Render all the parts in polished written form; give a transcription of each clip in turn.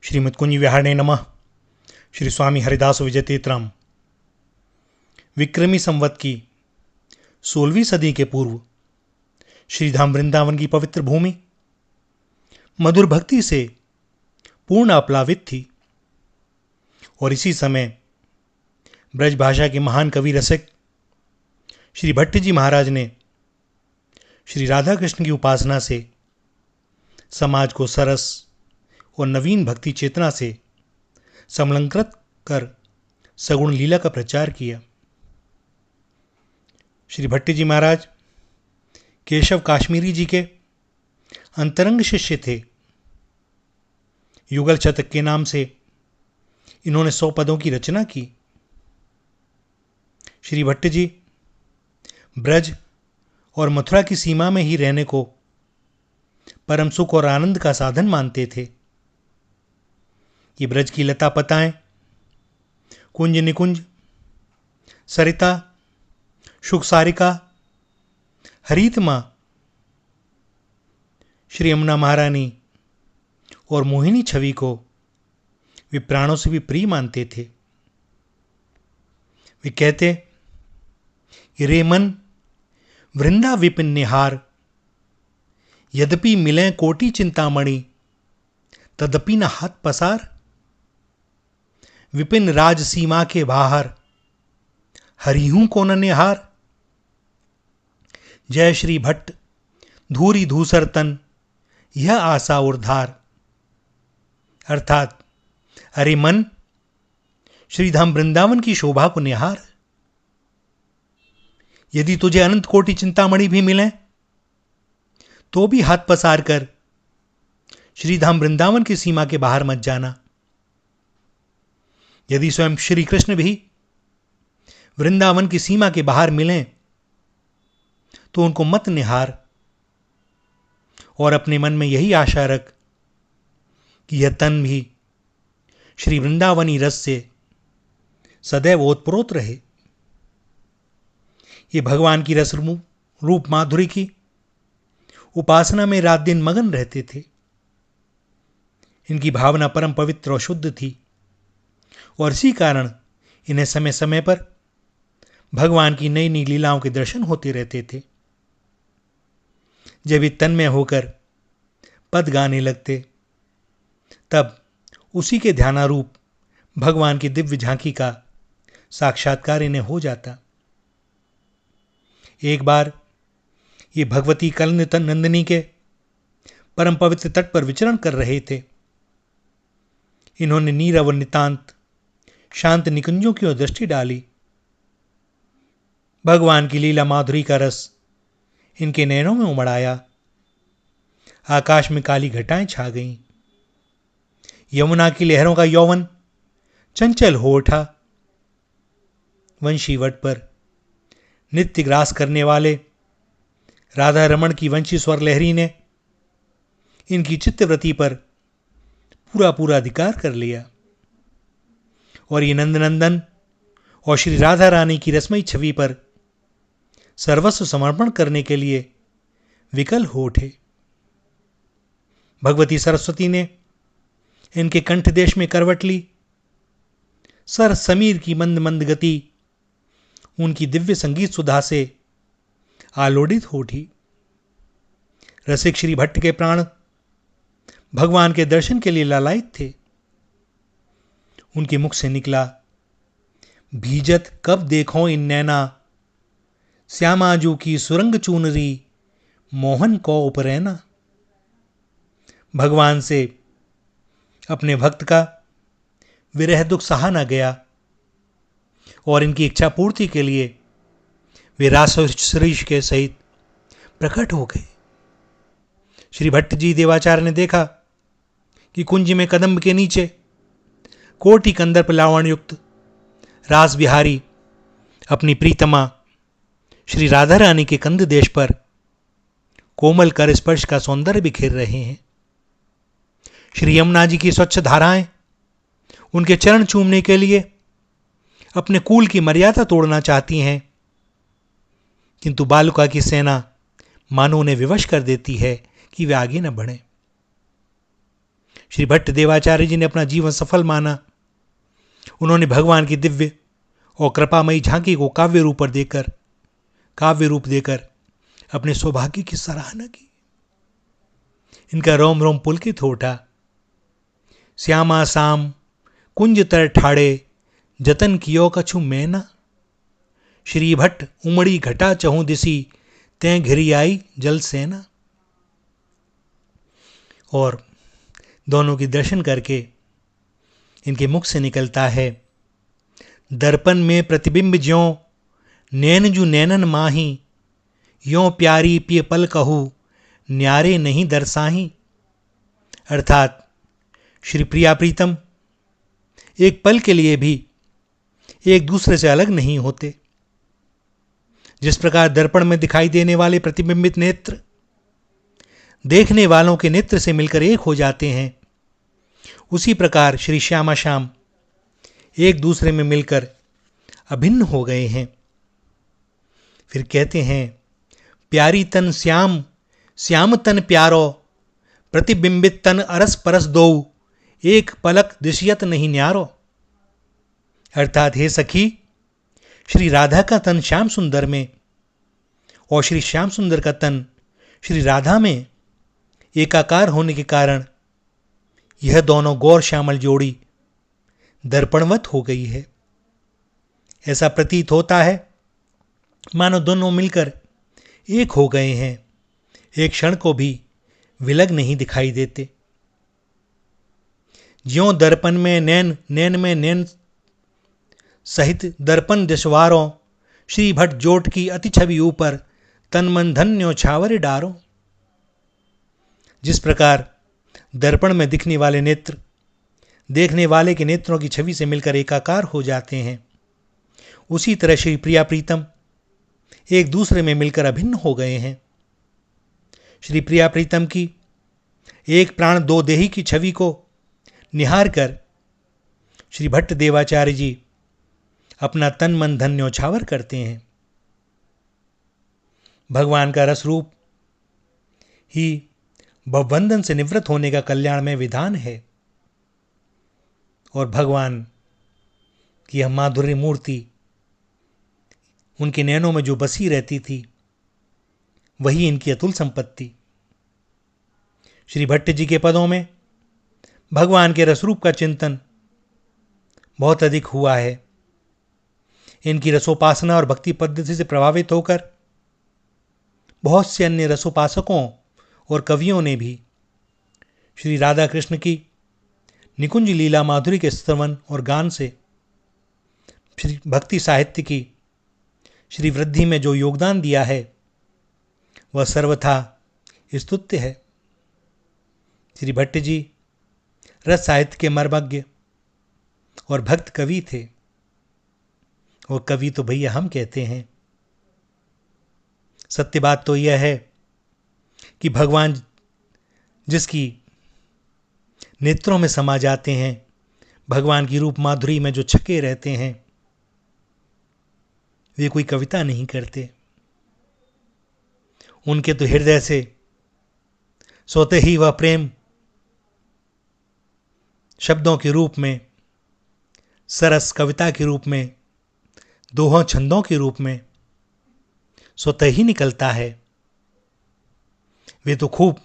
श्रीमद् कुंज विहारणे नमः। श्री स्वामी हरिदास विजय तीर्थराम। विक्रमी संवत की 16वीं सदी के पूर्व श्रीधाम वृंदावन की पवित्र भूमि मधुर भक्ति से पूर्ण अप्लावित थी और इसी समय ब्रज भाषा के महान कवि रसिक श्री भट्ट जी महाराज ने श्री राधा कृष्ण की उपासना से समाज को सरस और नवीन भक्ति चेतना से समलंकृत कर सगुण लीला का प्रचार किया। श्री भट्ट जी महाराज केशव काश्मीरी जी के अंतरंग शिष्य थे। युगल शतक के नाम से इन्होंने 100 पदों की रचना की। श्री भट्ट जी ब्रज और मथुरा की सीमा में ही रहने को परम सुख और आनंद का साधन मानते थे। ये ब्रज की लता पताएं, कुंज निकुंज, सरिता, शुकसारिका, हरितमा, श्री यमुना महारानी और मोहिनी छवि को वे प्राणों से भी प्रिय मानते थे। वे कहते, रे मन वृंदा विपिन निहार, यद्यपि मिलें कोटि चिंतामणि, तदपि न हाथ पसार। विपिन राज सीमा के बाहर, हरिहूं को न निहार। जय श्री भट्ट धूरी धूसर तन, यह आशा उर्धार। अर्थात अरे मन, श्रीधाम वृंदावन की शोभा को निहार। यदि तुझे अनंत कोटि चिंतामणि भी मिले तो भी हाथ पसार कर श्रीधाम वृंदावन की सीमा के बाहर मत जाना। यदि स्वयं श्री कृष्ण भी वृंदावन की सीमा के बाहर मिलें तो उनको मत निहार और अपने मन में यही आशा रख कि यह तन भी श्री वृंदावनी रस से सदैव ओतप्रोत रहे। ये भगवान की रस रूप माधुरी की उपासना में रात दिन मगन रहते थे। इनकी भावना परम पवित्र और शुद्ध थी और इसी कारण इन्हें समय समय पर भगवान की नई नई लीलाओं के दर्शन होते रहते थे। जब ये तन्मय होकर पद गाने लगते तब उसी के ध्यानारूप भगवान की दिव्य झांकी का साक्षात्कार इन्हें हो जाता। एक बार ये भगवती कल नंदिनी के परम पवित्र तट पर विचरण कर रहे थे। इन्होंने नीरव और नितांत शांत निकुंजों की ओर दृष्टि डाली। भगवान की लीला माधुरी का रस इनके नैनों में उमड़ आया। आकाश में काली घटाएं छा गईं। यमुना की लहरों का यौवन चंचल हो उठा। वंशी वट पर नित्य ग्रास करने वाले राधा रमण की वंशी स्वर लहरी ने इनकी चित्तवृत्ति पर पूरा अधिकार कर लिया और ये नंदनंदन और श्री राधा रानी की रसमयी छवि पर सर्वस्व समर्पण करने के लिए विकल हो उठे। भगवती सरस्वती ने इनके कंठ देश में करवट ली। सर समीर की मंद मंद गति उनकी दिव्य संगीत सुधा से आलोडित हो उठी। रसिक श्री भट्ट के प्राण भगवान के दर्शन के लिए लालायित थे। उनके मुख से निकला, भीजत कब देखो इन नैना, श्यामाजू की सुरंग चूनरी, मोहन को उपरैना। भगवान से अपने भक्त का विरह दुख सहा न गया और इनकी इच्छा पूर्ति के लिए वे रास श्रीश के सहित प्रकट हो गए। श्री भट्ट जी देवाचार्य ने देखा कि कुंज में कदम्ब के नीचे कोटि कंदर्प लावण युक्त रास बिहारी अपनी प्रीतमा श्री राधा रानी के कंध देश पर कोमल कर स्पर्श का सौंदर्य बिखेर रहे हैं। श्री यमुना जी की स्वच्छ धाराएं उनके चरण चूमने के लिए अपने कुल की मर्यादा तोड़ना चाहती हैं, किंतु बालुका की सेना मानो उन्हें विवश कर देती है कि वे आगे न बढ़ें। श्री भट्ट देवाचार्य जी ने अपना जीवन सफल माना। उन्होंने भगवान की दिव्य और कृपामयी झांकी को काव्य रूप देकर अपने सौभाग्य की सराहना की। इनका रोम रोम पुलकित हो उठा। श्यामा साम कुंज तर ठाड़े जतन कियो कछु मैना, श्री भट्ट उमड़ी घटा चहु दिसी तें घिरी आई जल सेना। और दोनों की दर्शन करके इनके मुख से निकलता है, दर्पण में प्रतिबिंब ज्यों नैन जू नैनन माही, यों प्यारी पिय पल कहू न्यारे नहीं दरसाही। अर्थात श्री प्रिया प्रीतम एक पल के लिए भी एक दूसरे से अलग नहीं होते। जिस प्रकार दर्पण में दिखाई देने वाले प्रतिबिंबित नेत्र देखने वालों के नेत्र से मिलकर एक हो जाते हैं, उसी प्रकार श्री श्यामा श्याम एक दूसरे में मिलकर अभिन्न हो गए हैं। फिर कहते हैं, प्यारी तन श्याम श्याम तन प्यारो, प्रतिबिंबित तन अरस परस दो, एक पलक दिशियत नहीं न्यारो। अर्थात हे सखी, श्री राधा का तन श्याम सुंदर में और श्री श्याम सुंदर का तन श्री राधा में एकाकार होने के कारण यह दोनों गौर श्यामल जोड़ी दर्पणवत हो गई है। ऐसा प्रतीत होता है मानो दोनों मिलकर एक हो गए हैं, एक क्षण को भी विलग नहीं दिखाई देते। ज्यों दर्पण में नैन, नैन में नैन सहित दर्पण दिशवारों, श्री भट्ट जोट की अति छवि ऊपर तन मन धन्यो छावर डारो। जिस प्रकार दर्पण में दिखने वाले नेत्र देखने वाले के नेत्रों की छवि से मिलकर एकाकार हो जाते हैं, उसी तरह श्री प्रिया प्रीतम एक दूसरे में मिलकर अभिन्न हो गए हैं। श्री प्रिया प्रीतम की एक प्राण दो देही की छवि को निहार कर श्री भट्ट देवाचार्य जी अपना तन मन धन न्यौछावर करते हैं। भगवान का रस रूप ही भवबंधन से निवृत्त होने का कल्याणमय विधान है, और भगवान की यह माधुर्य मूर्ति उनके नैनों में जो बसी रहती थी वही इनकी अतुल संपत्ति। श्री भट्ट जी के पदों में भगवान के रसरूप का चिंतन बहुत अधिक हुआ है। इनकी रसोपासना और भक्ति पद्धति से प्रभावित होकर बहुत से अन्य रसोपासकों और कवियों ने भी श्री राधा कृष्ण की निकुंज लीला माधुरी के श्रवण और गान से श्री भक्ति साहित्य की श्री वृद्धि में जो योगदान दिया है वह सर्वथा स्तुत्य है। श्री भट्ट जी रस साहित्य के मर्मज्ञ और भक्त कवि थे, और कवि तो भैया हम कहते हैं। सत्य बात तो यह है कि भगवान जिसकी नेत्रों में समा जाते हैं, भगवान की रूप माधुरी में जो छके रहते हैं, वे कोई कविता नहीं करते। उनके तो हृदय से सोते ही वह प्रेम शब्दों के रूप में, सरस कविता के रूप में, दोहों छंदों के रूप में स्वतः ही निकलता है। वे तो खूब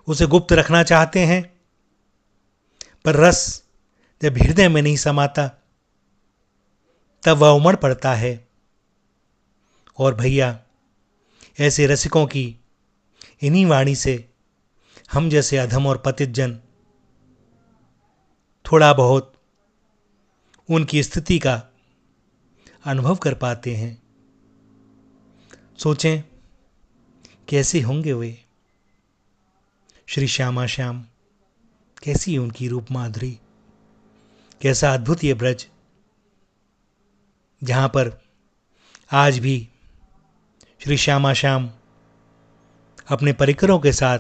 उसे गुप्त रखना चाहते हैं, पर रस जब हृदय में नहीं समाता तब वह उमड़ पड़ता है। और भैया ऐसे रसिकों की इन्हीं वाणी से हम जैसे अधम और पतित जन थोड़ा बहुत उनकी स्थिति का अनुभव कर पाते हैं। सोचें कैसे होंगे वे श्री श्यामा श्याम, कैसी उनकी रूप माधुरी, कैसा अद्भुत ये ब्रज जहां पर आज भी श्री श्यामा श्याम अपने परिकरों के साथ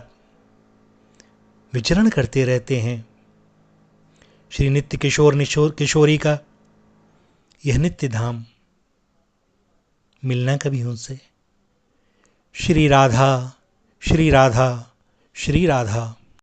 विचरण करते रहते हैं। श्री नित्य किशोरी का यह नित्य धाम, मिलना कभी उनसे। श्री राधा श्री राधा श्री राधा।